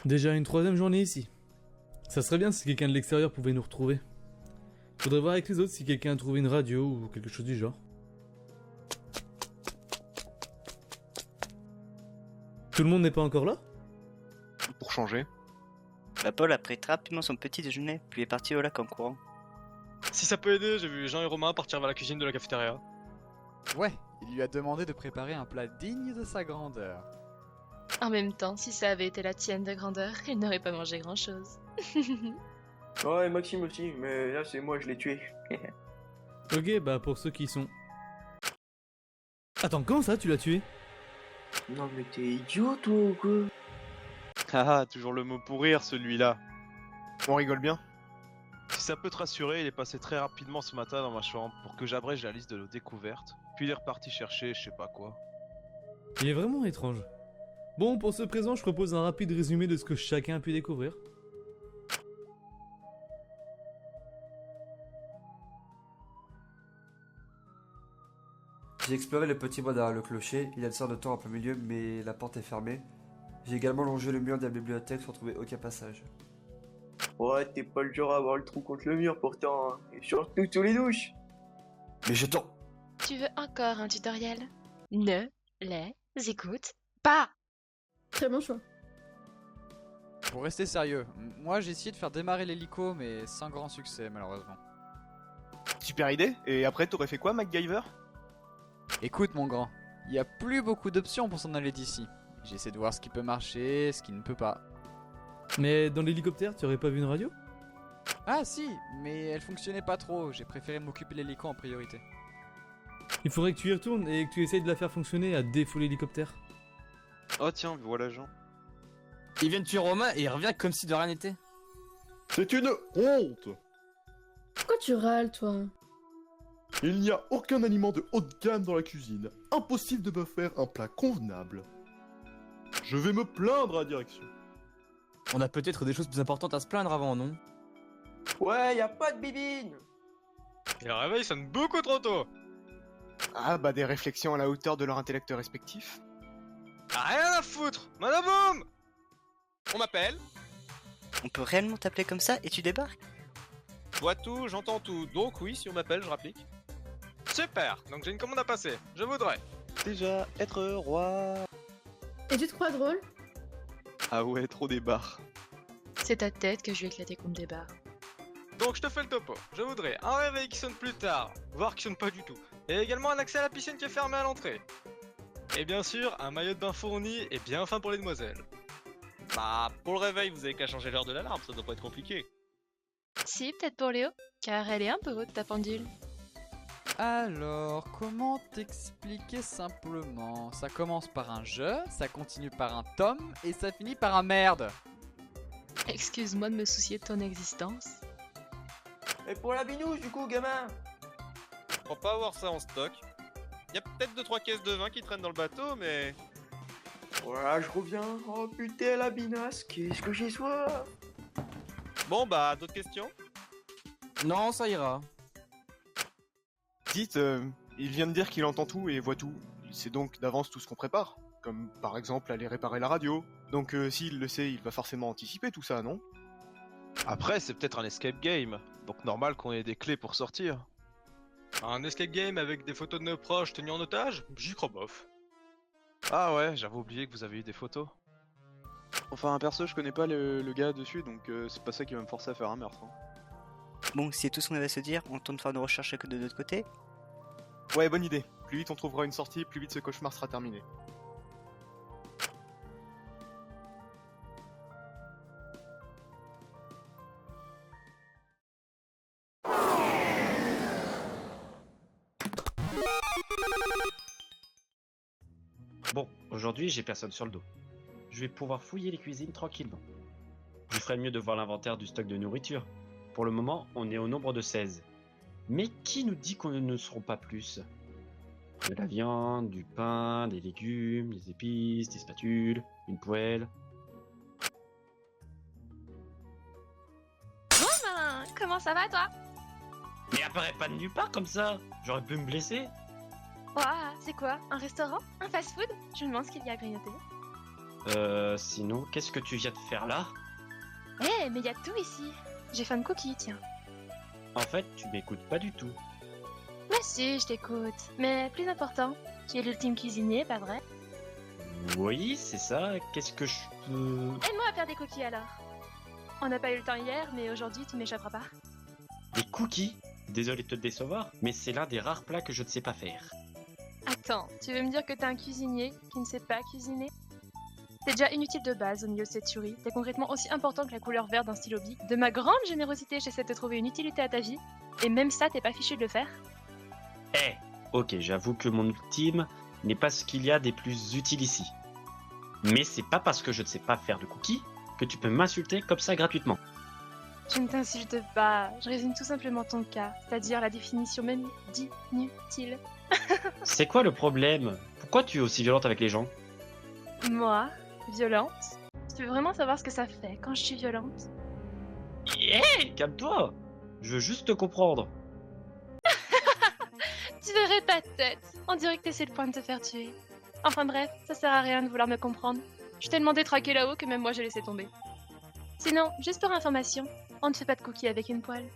Déjà une troisième journée ici. Ça serait bien si quelqu'un de l'extérieur pouvait nous retrouver. Faudrait voir avec les autres si quelqu'un a trouvé une radio ou quelque chose du genre. Tout le monde n'est pas encore là? Pour changer. Bah Paul a pris très rapidement son petit déjeuner, puis est parti au lac en courant. Si ça peut aider, j'ai vu Jean et Romain partir vers la cuisine de la cafétéria. Ouais, il lui a demandé de préparer un plat digne de sa grandeur. En même temps, si ça avait été la tienne de grandeur, il n'aurait pas mangé grand-chose. Ouais, Maxime aussi, mais là c'est moi, je l'ai tué. Ok, bah pour ceux qui sont... Attends, comment ça tu l'as tué? Non mais t'es idiot toi ou quoi? Ah, toujours le mot pour rire celui-là. On rigole bien. Si ça peut te rassurer, il est passé très rapidement ce matin dans ma chambre pour que j'abrège la liste de nos découvertes. Puis il est reparti chercher je sais pas quoi. Il est vraiment étrange. Bon, pour ce présent, je propose un rapide résumé de ce que chacun a pu découvrir. J'ai exploré le petit bois derrière le clocher, il y a une sorte de tour en plein milieu, mais la porte est fermée. J'ai également longé le mur de la bibliothèque sans trouver aucun passage. Ouais, t'es pas le genre à avoir le trou contre le mur pourtant, hein. Et surtout sous les douches. Mais je t'en... Tu veux encore un tutoriel? Ne les écoute pas! Très bon choix. Pour rester sérieux, moi j'ai essayé de faire démarrer l'hélico, mais sans grand succès malheureusement. Super idée. Et après, t'aurais fait quoi, MacGyver? Écoute mon grand, il y a plus beaucoup d'options pour s'en aller d'ici. J'essaie de voir ce qui peut marcher, ce qui ne peut pas. Mais dans l'hélicoptère, tu aurais pas vu une radio? Ah si, mais elle fonctionnait pas trop, j'ai préféré m'occuper de l'hélico en priorité. Il faudrait que tu y retournes et que tu essayes de la faire fonctionner à défaut l'hélicoptère. Oh tiens, voilà Jean. Il vient de tuer Romain et il revient comme si de rien n'était. C'est une honte! Pourquoi tu râles, toi? Il n'y a aucun aliment de haute gamme dans la cuisine. Impossible de me faire un plat convenable. Je vais me plaindre à la direction. On a peut-être des choses plus importantes à se plaindre avant, non? Ouais, y a pas de bibine. Et le réveil sonne beaucoup trop tôt. Ah bah des réflexions à la hauteur de leur intellect respectif. Rien à foutre, Madaboum. On m'appelle. On peut réellement t'appeler comme ça et tu débarques? Je vois tout, j'entends tout, donc oui, si on m'appelle, je rapplique. Super, donc j'ai une commande à passer, je voudrais. Déjà, être roi. Et tu te crois drôle? Ah ouais, trop des barres. C'est ta tête que je vais éclater comme des barres. Donc je te fais le topo, je voudrais un réveil qui sonne plus tard, voire qui sonne pas du tout, et également un accès à la piscine qui est fermée à l'entrée. Et bien sûr, un maillot de bain fourni et bien fin pour les demoiselles. Bah, pour le réveil, vous avez qu'à changer l'heure de l'alarme, ça doit pas être compliqué. Si, peut-être pour Léo, car elle est un peu haute ta pendule. Alors, comment t'expliquer simplement? Ça commence par un je, ça continue par un tome, et ça finit par un merde. Excuse-moi de me soucier de ton existence. Et pour la binouche du coup, gamin? Je crois pas avoir ça en stock. Y a peut-être 2-3 caisses de vin qui traînent dans le bateau, mais... Voilà, je reviens. Oh putain, la binasse, qu'est-ce que j'ai soif. Bon bah, d'autres questions? Non, ça ira. Dites, il vient de dire qu'il entend tout et voit tout. Il sait donc d'avance tout ce qu'on prépare. Comme par exemple aller réparer la radio. Donc s'il le sait, il va forcément anticiper tout ça, non? Après, c'est peut-être un escape game. Donc normal qu'on ait des clés pour sortir. Un escape game avec des photos de nos proches tenus en otage? J'y crois bof. Ah ouais, j'avais oublié que vous avez eu des photos. Enfin, perso, je connais pas le gars dessus, donc c'est pas ça qui va me forcer à faire un meurtre. Hein. Bon, si c'est tout ce qu'on avait à se dire, on tente de faire nos recherches que de notre côté. Ouais, bonne idée. Plus vite on trouvera une sortie, plus vite ce cauchemar sera terminé. Bon, aujourd'hui j'ai personne sur le dos. Je vais pouvoir fouiller les cuisines tranquillement. Je ferais mieux de voir l'inventaire du stock de nourriture. Pour le moment, on est au nombre de 16. Mais qui nous dit qu'on ne seront pas plus? De la viande, du pain, des légumes, des épices, des spatules, une poêle. Romain, comment ça va toi? Mais apparaît pas de nulle part comme ça. J'aurais pu me blesser. Ouah, c'est quoi? Un restaurant? Un fast-food? Je me demande ce qu'il y a à grignoter. Sinon, qu'est-ce que tu viens de faire là? Eh, mais y a tout ici. J'ai faim de cookies, tiens. En fait, tu m'écoutes pas du tout. Mais si, je t'écoute. Mais plus important, tu es l'ultime cuisinier, pas vrai? Oui, c'est ça. Qu'est-ce que je peux... Aide-moi à faire des cookies alors. On n'a pas eu le temps hier, mais aujourd'hui tu m'échapperas pas. Des cookies? Désolé de te décevoir, mais c'est l'un des rares plats que je ne sais pas faire. Attends, tu veux me dire que t'es un cuisinier qui ne sait pas cuisiner? T'es déjà inutile de base au milieu de cette tuerie. T'es concrètement aussi important que la couleur verte d'un stylo bic. De ma grande générosité, j'essaie de te trouver une utilité à ta vie. Et même ça, t'es pas fichu de le faire. Eh, ok, j'avoue que mon ultime n'est pas ce qu'il y a des plus utiles ici. Mais c'est pas parce que je ne sais pas faire de cookies que tu peux m'insulter comme ça gratuitement. Je ne t'insulte pas, je résume tout simplement ton cas, c'est-à-dire la définition même d'inutile. C'est quoi le problème? Pourquoi tu es aussi violente avec les gens? Moi, violente? Tu veux vraiment savoir ce que ça fait quand je suis violente? Hé, calme-toi! Je veux juste te comprendre. Tu verrais ta tête, on dirait que t'essaies le point de te faire tuer. Enfin bref, ça sert à rien de vouloir me comprendre. Je suis tellement détraquée là-haut que même moi j'ai laissé tomber. Sinon, juste pour information, on ne fait pas de cookies avec une poêle.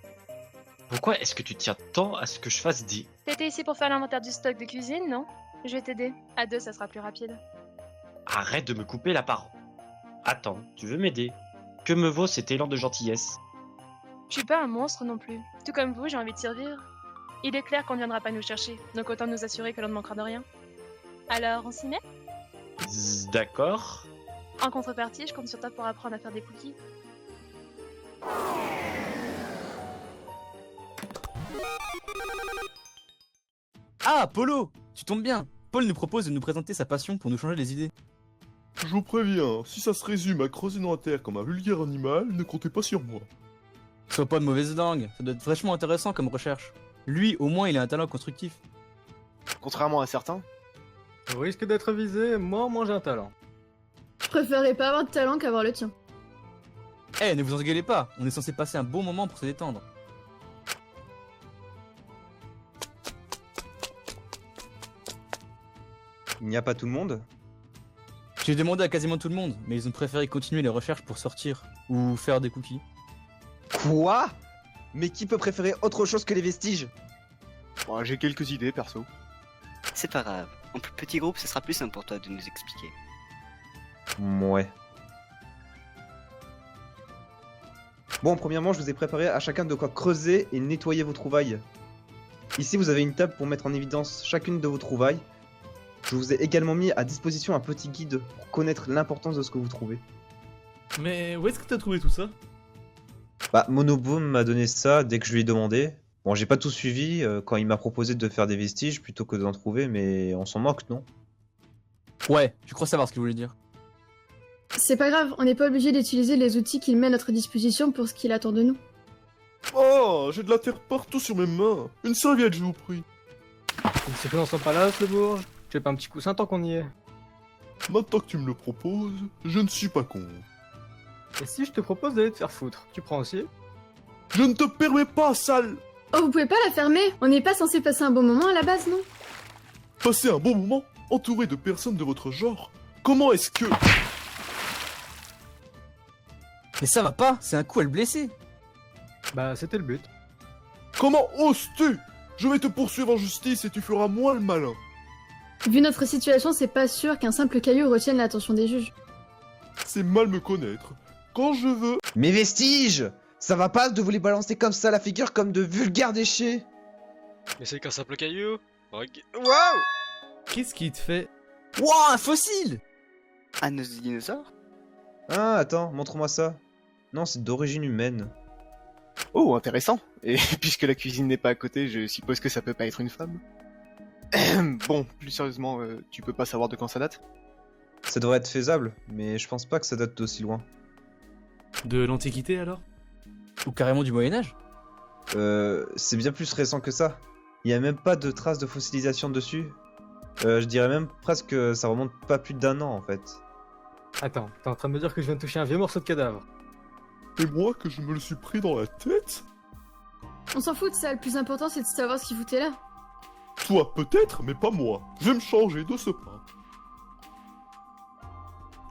Pourquoi est-ce que tu tiens tant à ce que je fasse dit? T'étais ici pour faire l'inventaire du stock de cuisine, non? Je vais t'aider. À deux, ça sera plus rapide. Arrête de me couper la parole. Attends, tu veux m'aider? Que me vaut cet élan de gentillesse? Je suis pas un monstre non plus. Tout comme vous, j'ai envie de survivre. Il est clair qu'on ne viendra pas nous chercher, donc autant nous assurer que l'on ne manquera de rien. Alors, on s'y met? D'accord. En contrepartie, je compte sur toi pour apprendre à faire des cookies. Ah, Polo! Tu tombes bien. Paul nous propose de nous présenter sa passion pour nous changer les idées. Je vous préviens, si ça se résume à creuser dans la terre comme un vulgaire animal, ne comptez pas sur moi. Sois pas de mauvaise langue, ça doit être vachement intéressant comme recherche. Lui, au moins, il a un talent constructif. Contrairement à certains. Au risque d'être visé, moi, j'ai un talent. Je préférerais pas avoir de talent qu'avoir le tien. Eh, ne vous engueulez pas, on est censé passer un bon moment pour se détendre. Il n'y a pas tout le monde? J'ai demandé à quasiment tout le monde, mais ils ont préféré continuer les recherches pour sortir, ou faire des cookies. Quoi? Mais qui peut préférer autre chose que les vestiges? Bon, j'ai quelques idées, perso. C'est pas grave. En plus petit groupe, ce sera plus simple pour toi de nous expliquer. Ouais. Bon, premièrement, je vous ai préparé à chacun de quoi creuser et nettoyer vos trouvailles. Ici, vous avez une table pour mettre en évidence chacune de vos trouvailles. Je vous ai également mis à disposition un petit guide pour connaître l'importance de ce que vous trouvez. Mais où est-ce que t'as trouvé tout ça? Bah, Monoboom m'a donné ça dès que je lui ai demandé. Bon, j'ai pas tout suivi quand il m'a proposé de faire des vestiges plutôt que d'en trouver, mais on s'en moque, non? Ouais, je crois savoir ce qu'il voulait dire. C'est pas grave, on n'est pas obligé d'utiliser les outils qu'il met à notre disposition pour ce qu'il attend de nous. Oh, j'ai de la terre partout sur mes mains. Une serviette, je vous prie. C'est que dans son palace, le bourge. Tu fais pas un petit coussin tant qu'on y est. Maintenant que tu me le proposes, je ne suis pas con. Et si je te propose d'aller te faire foutre, tu prends aussi? Je ne te permets pas, sale! Oh, vous pouvez pas la fermer? On n'est pas censé passer un bon moment à la base, non? Passer un bon moment, entouré de personnes de votre genre? Comment est-ce que... Mais ça va pas, c'est un coup à le blesser. Bah, c'était le but. Comment oses-tu? Je vais te poursuivre en justice et tu feras moins le malin. Vu notre situation, c'est pas sûr qu'un simple caillou retienne l'attention des juges. C'est mal me connaître. Quand je veux... Mes vestiges! Ça va pas de vous les balancer comme ça à la figure comme de vulgaires déchets? Mais c'est qu'un simple caillou. Waouh! Qu'est-ce qui te fait? Wouah, un fossile! Un dinosaure? Ah, attends, montre-moi ça. Non, c'est d'origine humaine. Oh, intéressant. Et puisque la cuisine n'est pas à côté, je suppose que ça peut pas être une femme. Bon, plus sérieusement, tu peux pas savoir de quand ça date? Ça devrait être faisable, mais je pense pas que ça date d'aussi loin. De l'Antiquité alors? Ou carrément du Moyen-Âge? C'est bien plus récent que ça. Il y a même pas de traces de fossilisation dessus. Je dirais même presque que ça remonte pas plus d'1 an en fait. Attends, t'es en train de me dire que je viens de toucher un vieux morceau de cadavre? Et moi que je me le suis pris dans la tête? On s'en fout de ça, le plus important c'est de savoir ce qui foutait là. Toi peut-être, mais pas moi. Je vais me changer de ce pas.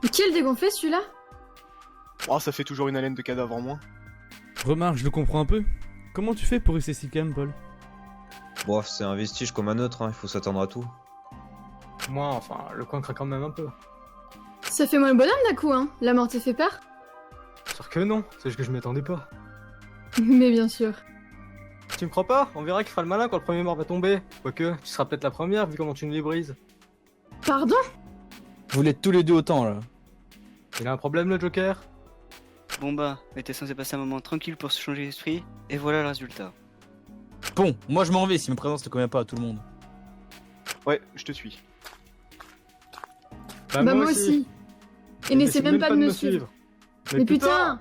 Mais quel dégonflé celui-là? Oh, ça fait toujours une haleine de cadavre en moins. Remarque, je le comprends un peu. Comment tu fais pour rester si calme, Paul? Bof, c'est un vestige comme un autre, hein, il faut s'attendre à tout. Moi, enfin, le coin craque quand même un peu. Ça fait moins le bonhomme d'un coup, hein. La mort te fait peur? Sûr que non, c'est juste que je m'y attendais pas. Mais bien sûr. Tu me crois pas? On verra qui fera le malin quand le premier mort va tomber. Quoique, tu seras peut-être la première vu comment tu nous les brises. Pardon? Vous l'êtes tous les deux autant là. Il a un problème le Joker? Bon bah, on était censé passer un moment tranquille pour se changer l'esprit, et voilà le résultat. Bon, moi je m'en vais si ma présence ne convient pas à tout le monde. Ouais, je te suis. Bah moi aussi. Et n'essaie même pas de me suivre. Mais putain!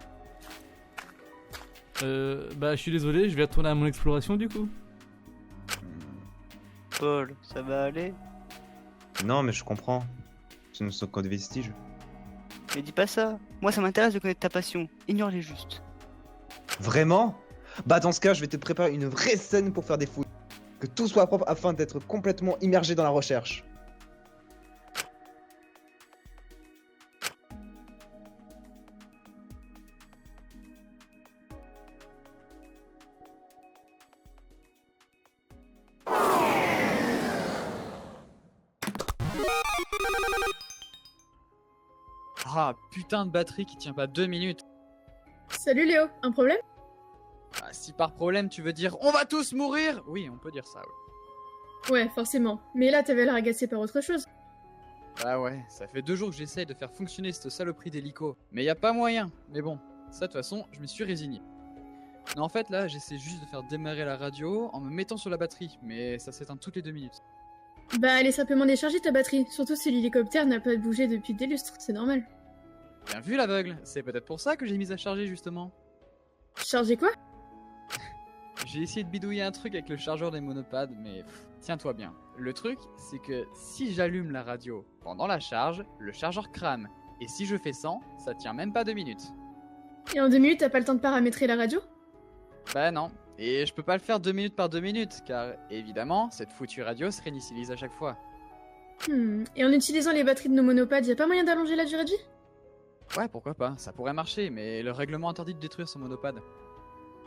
Bah je suis désolé, je vais retourner à mon exploration du coup. Paul, ça va aller? Non, mais je comprends. Ce ne sont que des vestiges. Mais dis pas ça. Moi ça m'intéresse de connaître ta passion. Ignore-les juste. Vraiment? Bah dans ce cas, je vais te préparer une vraie scène pour faire des fouilles. Que tout soit propre afin d'être complètement immergé dans la recherche. Ah, putain de batterie qui tient pas 2 minutes. Salut Léo, un problème? Ah, si par problème tu veux dire on va tous mourir, oui, on peut dire ça, oui. Ouais, forcément. Mais là, t'avais l'air agacé par autre chose. Bah ouais, ça fait 2 jours que j'essaye de faire fonctionner cette saloperie d'hélico. Mais y a pas moyen. Mais bon, ça de toute façon, je me suis résigné. Non, en fait, là, j'essaie juste de faire démarrer la radio en me mettant sur la batterie. Mais ça s'éteint toutes les 2 minutes. Bah, elle est simplement déchargée ta batterie. Surtout si l'hélicoptère n'a pas bougé depuis des lustres, c'est normal. Bien vu l'aveugle, c'est peut-être pour ça que j'ai mis à charger justement. Charger quoi? J'ai essayé de bidouiller un truc avec le chargeur des monopades, mais tiens-toi bien. Le truc, c'est que si j'allume la radio pendant la charge, le chargeur crame. Et si je fais 100, ça tient même pas 2 minutes. Et en 2 minutes, t'as pas le temps de paramétrer la radio? Bah non. Et je peux pas le faire 2 minutes par 2 minutes, car évidemment, cette foutue radio se réinitialise à chaque fois. Et en utilisant les batteries de nos monopades, y a pas moyen d'allonger la durée de vie? Ouais, pourquoi pas, ça pourrait marcher, mais le règlement interdit de détruire son monopade.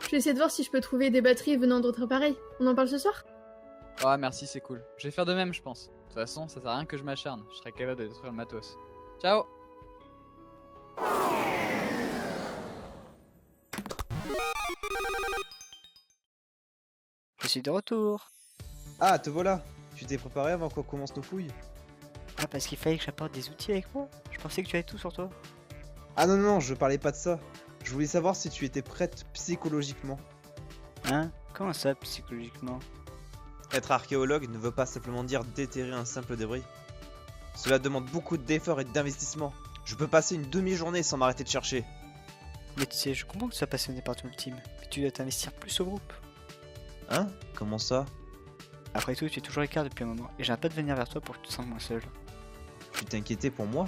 Je vais essayer de voir si je peux trouver des batteries venant d'autres appareils. On en parle ce soir? Ah merci, c'est cool. Je vais faire de même, je pense. De toute façon, ça sert à rien que je m'acharne, je serais capable de détruire le matos. Ciao! Je suis de retour. Ah, te voilà. Tu t'es préparé avant qu'on commence nos fouilles? Ah, parce qu'il fallait que j'apporte des outils avec moi? Je pensais que tu avais tout sur toi. Ah non, non, je parlais pas de ça. Je voulais savoir si tu étais prête psychologiquement. Hein? Comment ça, psychologiquement? Être archéologue ne veut pas simplement dire déterrer un simple débris. Cela demande beaucoup d'efforts et d'investissement. Je peux passer une demi-journée sans m'arrêter de chercher. Mais tu sais, je comprends que tu sois passionné par ton ultime, mais tu dois t'investir plus au groupe. Hein? Comment ça? Après tout, tu es toujours écart depuis un moment, et j'arrête pas de venir vers toi pour que tu te sentes moins seul. Tu t'inquiétais pour moi?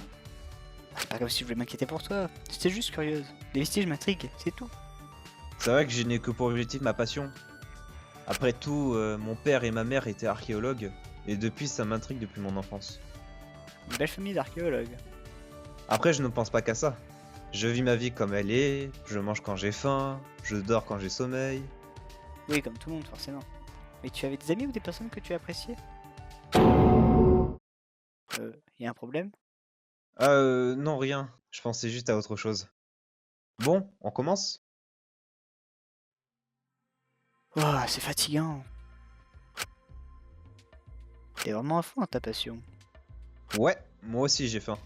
C'est pas comme si je voulais m'inquiéter pour toi, j'étais juste curieuse. Les vestiges m'intriguent, c'est tout. C'est vrai que je n'ai que pour objectif ma passion. Après tout, mon père et ma mère étaient archéologues, et depuis ça m'intrigue depuis mon enfance. Une belle famille d'archéologues. Après, je ne pense pas qu'à ça. Je vis ma vie comme elle est, je mange quand j'ai faim, je dors quand j'ai sommeil. Oui, comme tout le monde, forcément. Mais tu avais des amis ou des personnes que tu appréciais? Y a un problème? Non, rien. Je pensais juste à autre chose. Bon, on commence? Oh, c'est fatigant. T'es vraiment à fond dans ta passion. Ouais, moi aussi j'ai faim.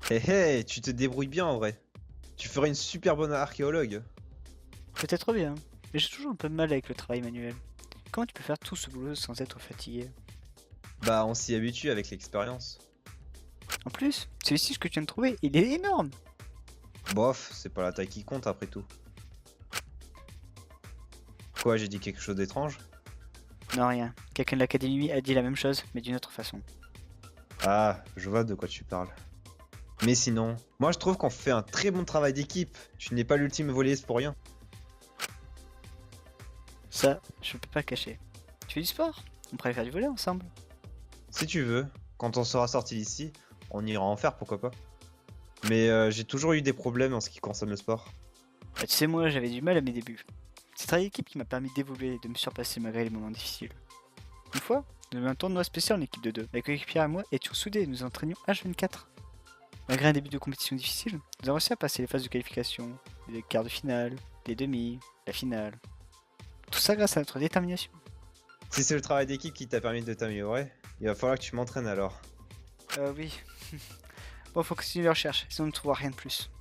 Hé hé, tu te débrouilles bien en vrai. Tu ferais une super bonne archéologue. Peut-être bien, mais j'ai toujours un peu de mal avec le travail manuel. Comment tu peux faire tout ce boulot sans être fatigué? Bah, on s'y habitue avec l'expérience. En plus, ce vestige que tu viens de trouver, il est énorme. Bof, c'est pas la taille qui compte après tout. Quoi, j'ai dit quelque chose d'étrange? Non, rien. Quelqu'un de l'académie a dit la même chose, mais d'une autre façon. Ah, je vois de quoi tu parles. Mais sinon, moi je trouve qu'on fait un très bon travail d'équipe. Tu n'es pas l'ultime voleuse pour rien. Ça, je peux pas cacher. Tu fais du sport? On pourrait faire du volley ensemble. Si tu veux, Quand on sera sorti d'ici, on ira en faire, pourquoi pas. Mais j'ai toujours eu des problèmes en ce qui concerne le sport. Bah, tu sais, moi, j'avais du mal à mes débuts. C'est le travail d'équipe qui m'a permis d'évoluer et de me surpasser malgré les moments difficiles. Une fois, nous avions un tournoi spécial en équipe de 2. Avec coéquipier et moi étions soudés et nous entraînions H24. Malgré un début de compétition difficile, nous avons réussi à passer les phases de qualification, les quarts de finale, les demi, la finale. Tout ça grâce à notre détermination. Si c'est le travail d'équipe qui t'a permis de t'améliorer, il va falloir que tu m'entraînes alors. Oui. Bon, faut continuer les recherches, sinon on ne trouvera rien de plus.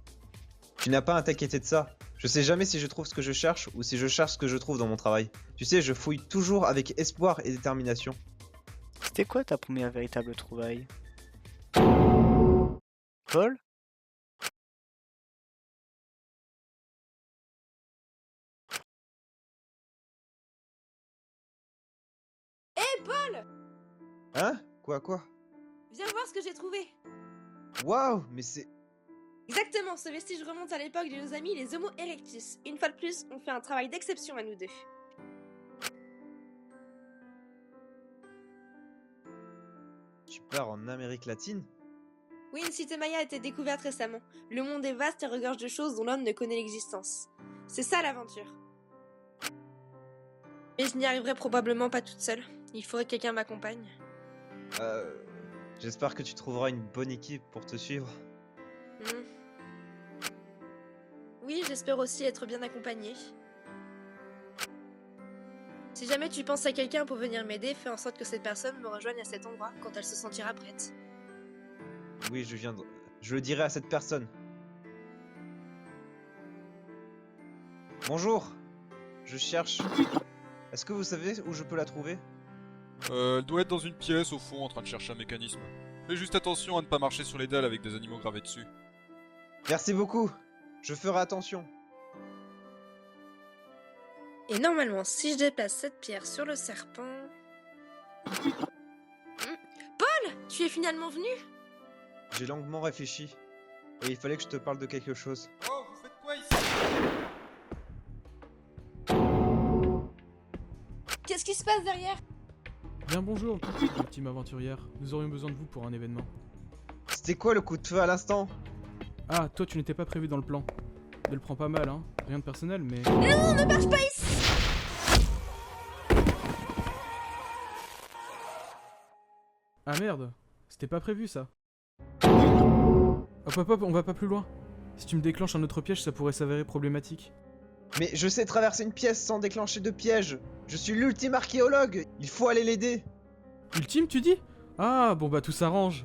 Tu n'as pas à t'inquiéter de ça. Je sais jamais si je trouve ce que je cherche ou si je cherche ce que je trouve dans mon travail. Tu sais, je fouille toujours avec espoir et détermination. C'était quoi ta première véritable trouvaille? Paul? Hé Paul! Hein? Quoi? Viens voir ce que j'ai trouvé. Waouh, mais c'est... Exactement, ce vestige remonte à l'époque de nos amis les Homo erectus. Une fois de plus, on fait un travail d'exception à nous deux. Tu pars en Amérique latine? Oui, une cité maya a été découverte récemment. Le monde est vaste et regorge de choses dont l'homme ne connaît l'existence. C'est ça l'aventure. Mais je n'y arriverai probablement pas toute seule. Il faudrait que quelqu'un m'accompagne. J'espère que tu trouveras une bonne équipe pour te suivre. Oui, j'espère aussi être bien accompagnée. Si jamais tu penses à quelqu'un pour venir m'aider, fais en sorte que cette personne me rejoigne à cet endroit quand elle se sentira prête. Oui, je le dirai à cette personne. Bonjour. Je cherche... Est-ce que vous savez où je peux la trouver? Elle doit être dans une pièce au fond en train de chercher un mécanisme. Fais juste attention à ne pas marcher sur les dalles avec des animaux gravés dessus. Merci beaucoup. Je ferai attention. Et normalement, si je déplace cette pierre sur le serpent... Paul! Tu es finalement venu? J'ai longuement réfléchi. Et il fallait que je te parle de quelque chose. Oh, vous faites quoi ici? Qu'est-ce qui se passe derrière? Bien bonjour, team aventurière. Nous aurions besoin de vous pour un événement. C'était quoi le coup de feu à l'instant? Ah, toi tu n'étais pas prévu dans le plan. Ne le prends pas mal, hein. Rien de personnel, mais... Non, ne marche pas ici! Ah merde, c'était pas prévu ça. Hop, on va pas plus loin. Si tu me déclenches un autre piège, ça pourrait s'avérer problématique. Mais je sais traverser une pièce sans déclencher de piège. Je suis l'ultime archéologue. Il faut aller l'aider. Ultime, tu dis? Ah, bon bah tout s'arrange.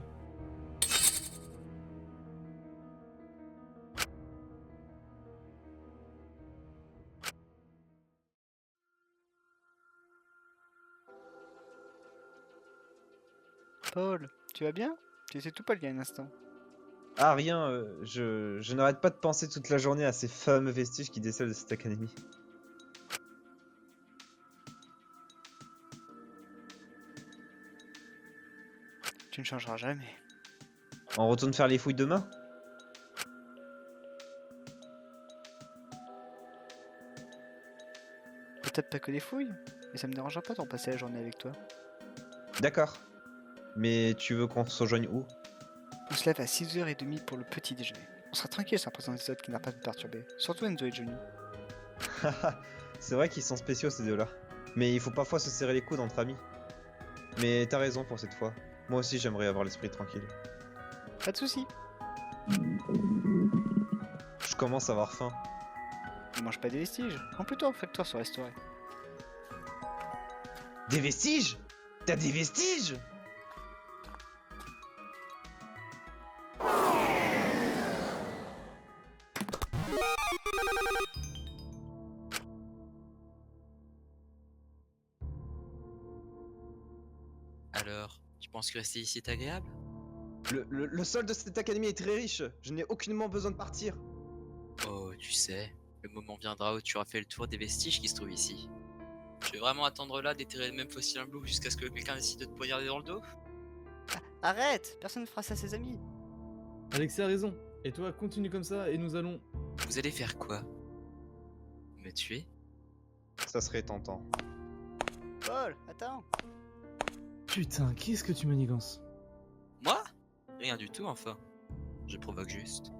Paul, tu vas bien? Tu étais tout pâle il y a un instant. Ah rien, je n'arrête pas de penser toute la journée à ces fameux vestiges qui décèlent de cette académie. Tu ne changeras jamais. On retourne faire les fouilles demain? Peut-être pas que des fouilles, mais ça me dérangera pas de repasser la journée avec toi. D'accord. Mais tu veux qu'on se rejoigne où? On se lève à 6h30 pour le petit déjeuner. On sera tranquille sans la présence des autres qui n'a pas de perturber. Surtout Enzo et Johnny. C'est vrai qu'ils sont spéciaux ces deux-là. Mais il faut parfois se serrer les coudes entre amis. Mais t'as raison pour cette fois. Moi aussi j'aimerais avoir l'esprit tranquille. Pas de soucis. Je commence à avoir faim. Ne mange pas des vestiges. En plutôt un facteur se restaurer. Des vestiges? T'as des vestiges? Alors, tu penses que rester ici est agréable? Le sol de cette académie est très riche. Je n'ai aucunement besoin de partir. Oh, tu sais, le moment viendra où tu auras fait le tour des vestiges qui se trouvent ici. Tu veux vraiment attendre là d'éterrer le même fossile en bleu jusqu'à ce que quelqu'un décide de te poignarder dans le dos? Arrête! Personne ne fera ça à ses amis. Alexis a raison. Et toi, continue comme ça et nous allons... Vous allez faire quoi? Me tuer? Ça serait tentant. Paul, attends! Putain, qu'est-ce que tu manigances? Moi? Rien du tout, enfin. Je provoque juste.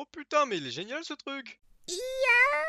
Oh putain, mais il est génial ce truc! Iya